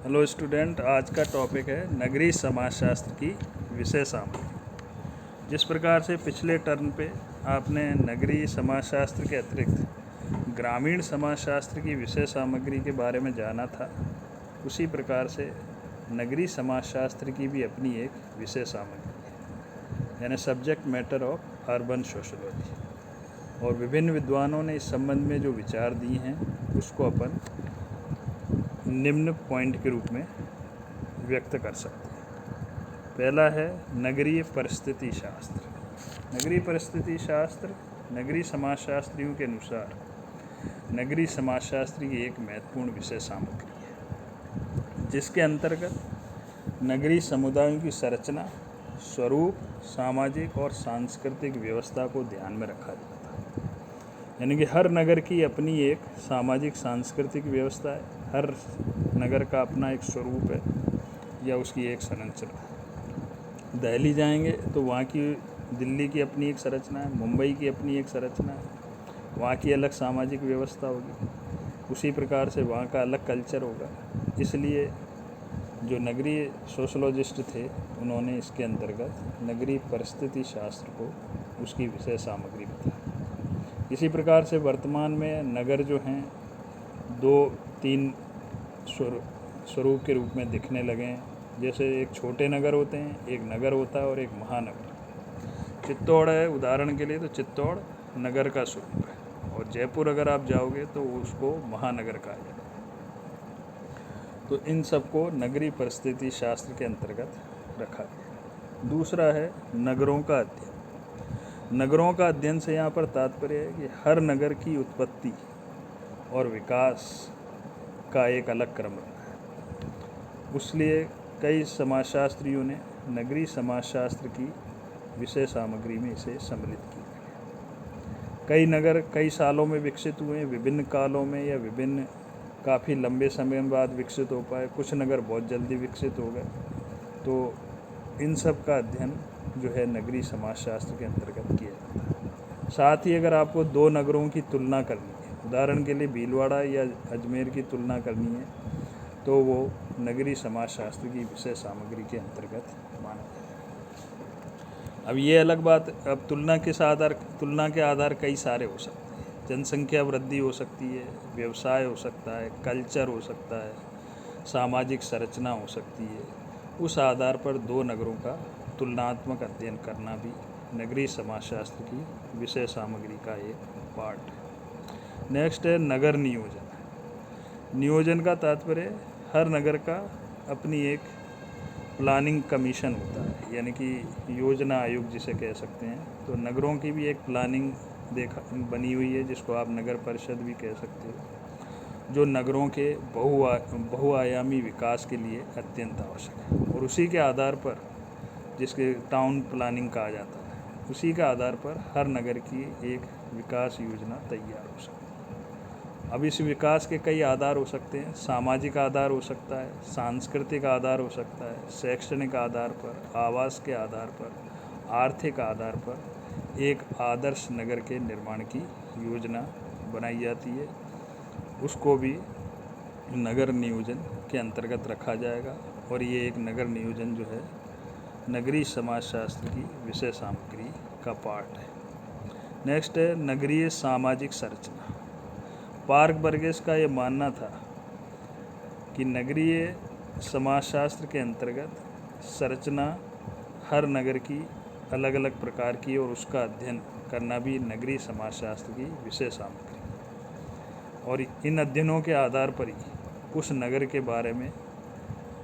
Hello student, आज का topic है नगरीय समाजशास्त्र की विषय सामग्री। जिस प्रकार से पिछले टर्म पे आपने नगरीय समाजशास्त्र के अतिरिक्त ग्रामीण समाजशास्त्र की विषय सामग्री के बारे में जाना था, उसी प्रकार से नगरीय समाजशास्त्र की भी अपनी एक विषय सामग्री है, यानी subject matter of urban sociology. और विभिन्न विद्वानों ने इस संबंध में जो विचार दिए हैं उसको अपन निम्न पॉइंट के रूप में व्यक्त कर सकते हैं। पहला है नगरीय परिस्थिति शास्त्र। नगरीय परिस्थिति शास्त्र नगरीय समाजशास्त्रियों के अनुसार नगरीय समाजशास्त्र की एक महत्वपूर्ण विषय सामग्री है, जिसके अंतर्गत नगरीय समुदायों की संरचना, स्वरूप, सामाजिक और सांस्कृतिक व्यवस्था को ध्यान में रखा जाता है। यानी कि हर नगर की अपनी एक सामाजिक सांस्कृतिक व्यवस्था है, हर नगर का अपना एक स्वरूप है या उसकी एक संरचना। दिल्ली जाएंगे तो वहाँ की दिल्ली की अपनी एक संरचना है, मुंबई की अपनी एक संरचना है, वहाँ की अलग सामाजिक व्यवस्था होगी, उसी प्रकार से वहाँ का अलग कल्चर होगा। इसलिए जो नगरीय सोशोलॉजिस्ट थे उन्होंने इसके अंतर्गत नगरीय परिस्थिति शास्त्र को उसकी विषय सामग्री बताई। इसी प्रकार से वर्तमान में नगर जो हैं 2-3 स्वरूप के रूप में दिखने लगे हैं। जैसे एक छोटे नगर होते हैं, एक नगर होता है और एक महानगर। चित्तौड़ है उदाहरण के लिए, तो चित्तौड़ नगर का स्वरूप है, और जयपुर अगर आप जाओगे तो उसको महानगर कहा जाएगा। तो इन सबको नगरीय परिस्थिति शास्त्र के अंतर्गत रखा गया। दूसरा है नगरों का अध्ययन। नगरों का अध्ययन से यहाँ पर तात्पर्य है कि हर नगर की उत्पत्ति और विकास का एक अलग क्रम रखा है। इसलिए कई समाजशास्त्रियों ने नगरीय समाजशास्त्र की विषय सामग्री में इसे सम्मिलित किया। कई नगर कई सालों में विकसित हुए, विभिन्न कालों में या विभिन्न काफ़ी लंबे समय बाद विकसित हो पाए। कुछ नगर बहुत जल्दी विकसित हो गए। तो इन सब का अध्ययन जो है नगरीय समाजशास्त्र के अंतर्गत किया जाता है। साथ ही अगर आपको 2 नगरों की तुलना करनी है, उदाहरण के लिए भीलवाड़ा या अजमेर की तुलना करनी है, तो वो नगरीय समाजशास्त्र की विषय सामग्री के अंतर्गत माना जाए। अब ये अलग बात, अब तुलना के आधार कई सारे हो सकते हैं। जनसंख्या वृद्धि हो सकती है, व्यवसाय हो सकता है, कल्चर हो सकता है, सामाजिक संरचना हो सकती है। उस आधार पर 2 नगरों का तुलनात्मक अध्ययन करना भी नगरीय समाजशास्त्र की विषय सामग्री का एक पार्ट है। नेक्स्ट है नगर नियोजन। नियोजन का तात्पर्य हर नगर का अपनी एक प्लानिंग कमीशन होता है, यानी कि योजना आयोग जिसे कह सकते हैं। तो नगरों की भी एक प्लानिंग बनी हुई है, जिसको आप नगर परिषद भी कह सकते हो, जो नगरों के बहुआयामी विकास के लिए अत्यंत आवश्यक है। और उसी के आधार पर, जिसके टाउन प्लानिंग कहा जाता है, उसी के आधार पर हर नगर की एक विकास योजना तैयार हो सकती है। अब इस विकास के कई आधार हो सकते हैं। सामाजिक आधार हो सकता है, सांस्कृतिक आधार हो सकता है, शैक्षणिक आधार पर, आवास के आधार पर, आर्थिक आधार पर एक आदर्श नगर के निर्माण की योजना बनाई जाती है। उसको भी नगर नियोजन के अंतर्गत रखा जाएगा, और ये एक नगर नियोजन जो है नगरीय समाजशास्त्र की विषय सामग्री का पार्ट है। नेक्स्ट है नगरीय सामाजिक संरचना। पार्क बर्गेस का ये मानना था कि नगरीय समाजशास्त्र के अंतर्गत संरचना हर नगर की अलग अलग प्रकार की, और उसका अध्ययन करना भी नगरीय समाजशास्त्र की विषय सामग्री है। और इन अध्ययनों के आधार पर ही उस नगर के बारे में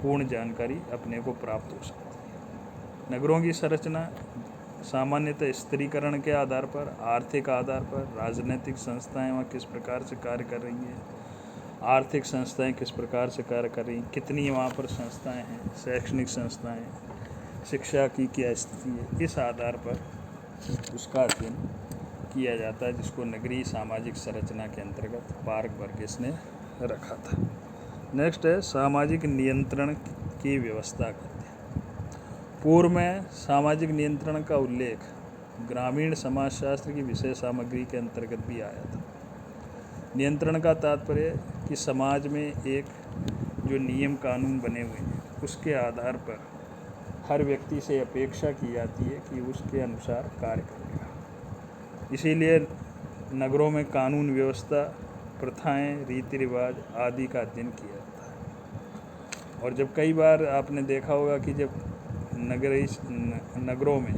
पूर्ण जानकारी अपने को प्राप्त हो सकती है। नगरों की संरचना सामान्यतः स्त्रीकरण के आधार पर, आर्थिक आधार पर, राजनीतिक संस्थाएं वहाँ किस प्रकार से कार्य कर रही हैं, आर्थिक संस्थाएं किस प्रकार से कार्य कर रही हैं, कितनी वहाँ पर संस्थाएं हैं, शैक्षणिक संस्थाएं, शिक्षा की क्या स्थिति है, इस आधार पर उसका अध्ययन किया जाता है, जिसको नगरीय सामाजिक संरचना के अंतर्गत पार्क बर्गेस ने रखा था। नेक्स्ट है सामाजिक नियंत्रण की व्यवस्था करते हैं। पूर्व में सामाजिक नियंत्रण का उल्लेख ग्रामीण समाजशास्त्र की विषय सामग्री के अंतर्गत भी आया था। नियंत्रण का तात्पर्य कि समाज में एक जो नियम कानून बने हुए हैं उसके आधार पर हर व्यक्ति से अपेक्षा की जाती है कि उसके अनुसार कार्य करेगा। इसीलिए नगरों में कानून व्यवस्था, प्रथाएं, रीति रिवाज आदि का अध्ययन किया जाता है। और जब कई बार आपने देखा होगा कि जब नगरों में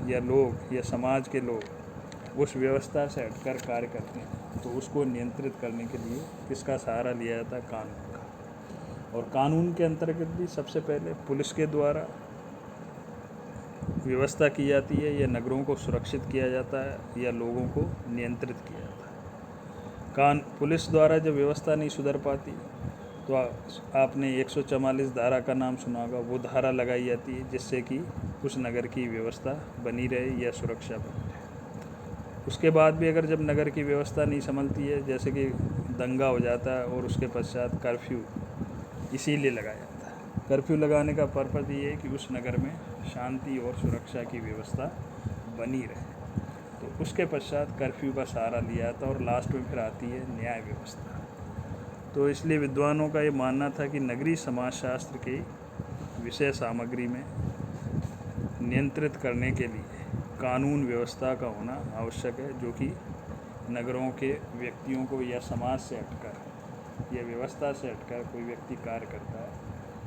या लोग या समाज के लोग उस व्यवस्था से हटकर कार्य करते हैं तो उसको नियंत्रित करने के लिए किसका सहारा लिया जाता है? कानून का। और कानून के अंतर्गत भी सबसे पहले पुलिस के द्वारा व्यवस्था की जाती है, या नगरों को सुरक्षित किया जाता है या लोगों को नियंत्रित किया जाता है। पुलिस द्वारा जब व्यवस्था नहीं सुधर पाती तो आपने 144 धारा का नाम सुना होगा, वो धारा लगाई जाती है जिससे कि उस नगर की व्यवस्था बनी रहे या सुरक्षा बनी रहे। उसके बाद भी अगर जब नगर की व्यवस्था नहीं संभलती है, जैसे कि दंगा हो जाता है, और उसके पश्चात कर्फ्यू इसीलिए लगाया जाता है। कर्फ्यू लगाने का पर्पज़ ये है कि उस नगर में शांति और सुरक्षा की व्यवस्था बनी रहे। तो उसके पश्चात कर्फ्यू का सहारा लिया जाता है और लास्ट में फिर आती है न्याय व्यवस्था। तो इसलिए विद्वानों का ये मानना था कि नगरीय समाजशास्त्र की विषय सामग्री में नियंत्रित करने के लिए कानून व्यवस्था का होना आवश्यक है, जो कि नगरों के व्यक्तियों को या समाज से हटकर या व्यवस्था से हटकर कोई व्यक्ति कार्य करता है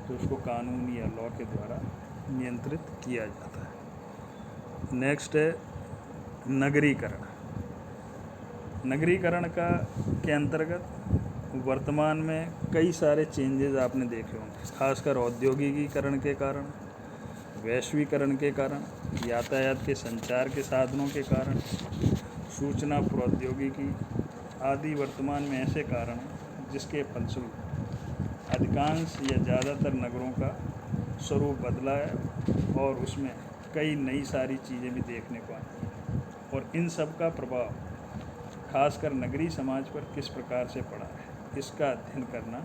तो उसको कानून या लॉ के द्वारा नियंत्रित किया जाता है। नेक्स्ट है नगरीकरण। नगरीकरण के अंतर्गत वर्तमान में कई सारे चेंजेस आपने देखे होंगे, खासकर औद्योगिकीकरण के कारण, वैश्वीकरण के कारण, यातायात के संचार के साधनों के कारण, सूचना प्रौद्योगिकी आदि वर्तमान में ऐसे कारण हैं जिसके फलस्वरूप अधिकांश या ज़्यादातर नगरों का स्वरूप बदला है और उसमें कई नई सारी चीज़ें भी देखने को आई हैं। और इन सब का प्रभाव खासकर नगरीय समाज पर किस प्रकार से पड़ा है, इसका अध्ययन करना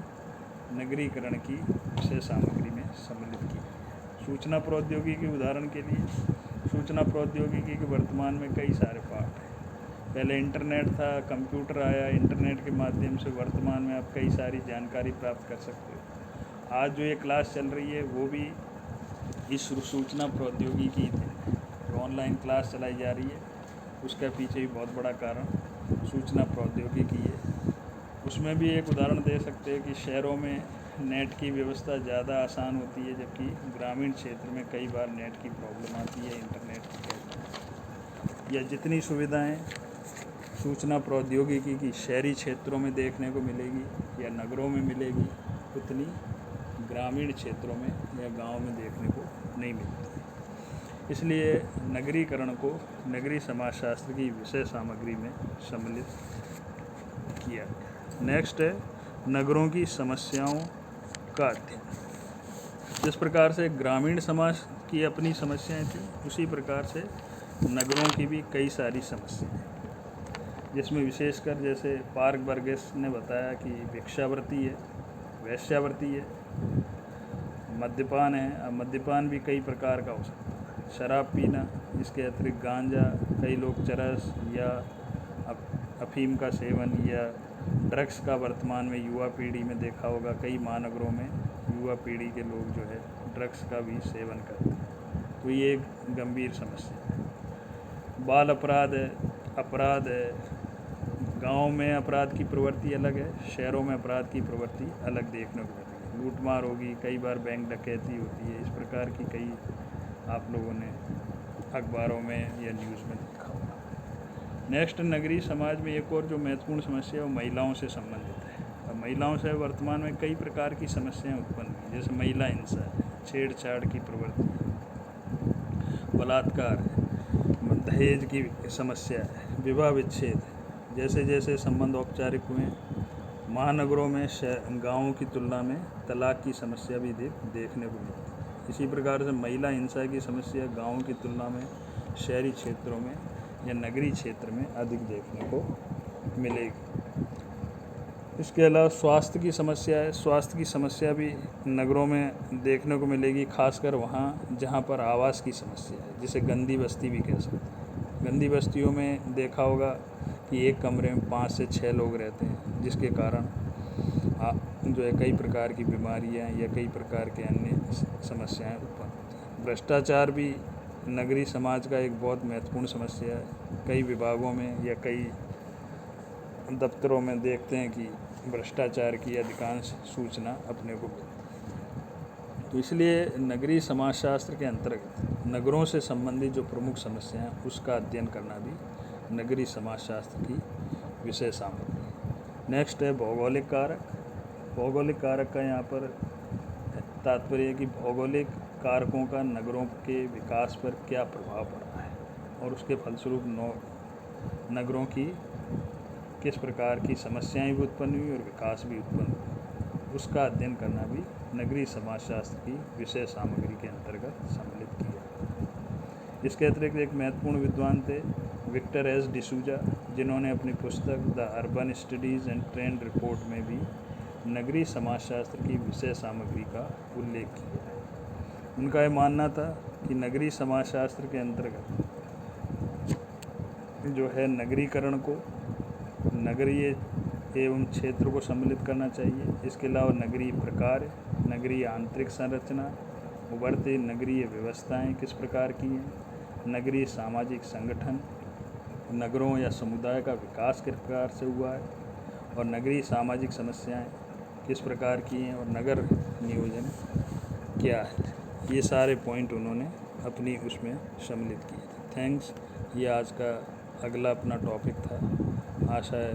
नगरीकरण की विषय सामग्री में सम्मिलित की है। सूचना प्रौद्योगिकी के उदाहरण के लिए, सूचना प्रौद्योगिकी के वर्तमान में कई सारे पार्ट हैं। पहले इंटरनेट था, कंप्यूटर आया, इंटरनेट के माध्यम से वर्तमान में आप कई सारी जानकारी प्राप्त कर सकते हो। आज जो ये क्लास चल रही है वो भी इस सूचना प्रौद्योगिकी है, जो ऑनलाइन क्लास चलाई जा रही है उसका पीछे भी बहुत बड़ा कारण सूचना प्रौद्योगिकी है। उसमें भी एक उदाहरण दे सकते हैं कि शहरों में नेट की व्यवस्था ज़्यादा आसान होती है, जबकि ग्रामीण क्षेत्र में कई बार नेट की प्रॉब्लम आती है, इंटरनेट की। या जितनी सुविधाएं सूचना प्रौद्योगिकी की शहरी क्षेत्रों में देखने को मिलेगी या नगरों में मिलेगी, उतनी ग्रामीण क्षेत्रों में या गांव में देखने को नहीं मिलती। इसलिए नगरीकरण को नगरीय समाजशास्त्र की विषय सामग्री में सम्मिलित किया गया। नेक्स्ट है नगरों की समस्याओं का अध्ययन। जिस प्रकार से ग्रामीण समाज की अपनी समस्याएं थी, उसी प्रकार से नगरों की भी कई सारी समस्याएं हैं, जिसमें विशेषकर जैसे पार्क बर्गेस ने बताया कि भिक्षावृत्ति है, वैश्यावृत्ति है, मद्यपान है। अब मद्यपान भी कई प्रकार का हो सकता है, शराब पीना, इसके अतिरिक्त गांजा, कई लोग चरस या अफीम का सेवन या ड्रग्स का वर्तमान में युवा पीढ़ी में देखा होगा, कई महानगरों में युवा पीढ़ी के लोग जो है ड्रग्स का भी सेवन करते हैं। तो ये एक गंभीर समस्या है। बाल अपराध है, गांव में अपराध की प्रवृत्ति अलग है, शहरों में अपराध की प्रवृत्ति अलग देखने को मिलती है। लूटमार होगी, कई बार बैंक डकैती होती है, इस प्रकार की कई आप लोगों ने अखबारों में या न्यूज़ में देखा होगा। नेक्स्ट, नगरीय समाज में एक और जो महत्वपूर्ण समस्या है वो महिलाओं से संबंधित है। अब महिलाओं से वर्तमान में कई प्रकार की समस्याएं उत्पन्न हुई, जैसे महिला हिंसा है, छेड़छाड़ की प्रवृत्ति है, बलात्कार है, दहेज की समस्या है, विवाह विच्छेद है। जैसे जैसे संबंध औपचारिक हुए, महानगरों में गाँवों की तुलना में तलाक की समस्या भी देखने को मिलती है। इसी प्रकार से महिला हिंसा की समस्या गाँव की तुलना में शहरी क्षेत्रों में या नगरीय क्षेत्र में अधिक देखने को मिलेगी। इसके अलावा स्वास्थ्य की समस्या है, स्वास्थ्य की समस्या भी नगरों में देखने को मिलेगी, खासकर वहाँ जहाँ पर आवास की समस्या है, जिसे गंदी बस्ती भी कह सकते हैं। गंदी बस्तियों में देखा होगा कि एक कमरे में 5 से 6 लोग रहते हैं, जिसके कारण जो है कई प्रकार की बीमारियां या कई प्रकार के अन्य समस्याएं उत्पन्न होती हैं। भ्रष्टाचार भी नगरीय समाज का एक बहुत महत्वपूर्ण समस्या है। कई विभागों में या कई दफ्तरों में देखते हैं कि भ्रष्टाचार की अधिकांश सूचना अपने को मिलती है। तो इसलिए नगरीय समाजशास्त्र के अंतर्गत नगरों से संबंधित जो प्रमुख समस्याएं हैं उसका अध्ययन करना भी नगरीय समाजशास्त्र की विषय सामग्री है। नेक्स्ट है भौगोलिक कारक। भौगोलिक कारक का यहाँ पर तात्पर्य है कि भौगोलिक कारकों का नगरों के विकास पर क्या प्रभाव पड़ा है और उसके फलस्वरूप नगरों की किस प्रकार की समस्याएं भी उत्पन्न हुई और विकास भी उत्पन्न हुआ, उसका अध्ययन करना भी नगरीय समाजशास्त्र की विषय सामग्री के अंतर्गत सम्मिलित किया। इसके अतिरिक्त एक महत्वपूर्ण विद्वान थे विक्टर एस डिसूजा, जिन्होंने अपनी पुस्तक the urban studies and trend report में भी नगरीय समाजशास्त्र की विषय सामग्री का उल्लेख किया है। उनका यह मानना था कि नगरीय समाजशास्त्र के अंतर्गत जो है नगरीकरण को नगरीय एवं क्षेत्र को सम्मिलित करना चाहिए। इसके अलावा नगरीय प्रकार, नगरीय आंतरिक संरचना, उभरते नगरीय व्यवस्थाएं किस प्रकार की हैं, नगरीय सामाजिक संगठन, नगरों या समुदाय का विकास किस प्रकार से हुआ है और नगरीय सामाजिक समस्याएं किस प्रकार की हैं और नगर नियोजन क्या है। ये सारे पॉइंट उन्होंने अपनी उसमें सम्मिलित किए थे। थैंक्स। ये आज का अगला अपना टॉपिक था। आशा है